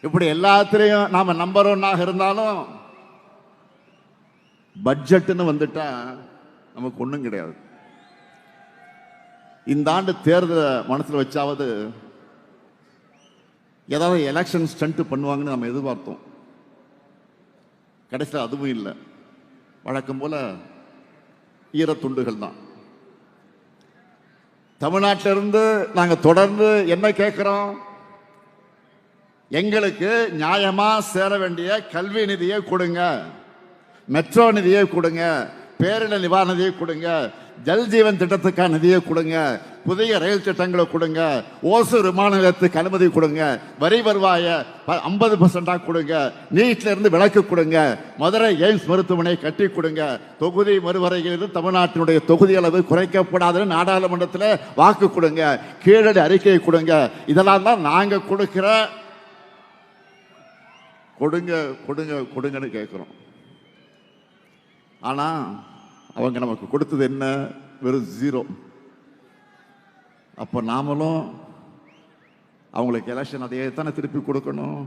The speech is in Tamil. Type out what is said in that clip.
இப்படி எல்லாத்திலையும் நாம நம்பர் ஒன்னாக இருந்தாலும் பட்ஜெட்னு வந்துட்டா நமக்கு ஒன்றும் கிடையாது. இந்த ஆண்டு தேர்தலை மனசில் வச்சாவது ஏதாவது எலெக்ஷன் ஸ்டண்ட் பண்ணுவாங்கன்னு நம்ம எதிர்பார்த்தோம். கடைசியில் அதுவும் இல்லை. வழக்கம் போல ஈரத்துண்டுகள் தான். தமிழ்நாட்டிலிருந்து நாங்கள் தொடர்ந்து என்ன கேட்கிறோம்? எங்களுக்கு நியாயமா சேர வேண்டிய கல்வி நிதியை கொடுங்க, மெட்ரோ நிதியை கொடுங்க, பேரிடர் நிவாரண நிதியை கொடுங்க, ஜல் ஜீவன் திட்டத்துக்கான நிதியை கொடுங்க, புதிய ரயில் திட்டங்களை கொடுங்க, ஓசூர் விமான நிலையத்துக்கு அனுமதி கொடுங்க, வரி வருவாய 50% கொடுங்க, நீட்ல இருந்து விலக்கு கொடுங்க, மதுரை எய்ம்ஸ் மருத்துவமனை கட்டி கொடுங்க, தொகுதி மறுவரையில் தமிழ்நாட்டினுடைய தொகுதி அளவு குறைக்கப்படாதுன்னு நாடாளுமன்றத்தில் வாக்கு கொடுங்க, கீழடி அறிக்கையை கொடுங்க. இதெல்லாம் தான் நாங்கள் கொடுக்கிற கொடுங்க கொடுங்க கொடுங்கன்னு கேட்குறோம். ஆனா அவங்க நமக்கு கொடுத்தது என்ன? வெறும் 0. அப்போ நாமளும் அவங்களுக்கு எலெக்ஷன் அதையே தானே திருப்பி கொடுக்கணும்.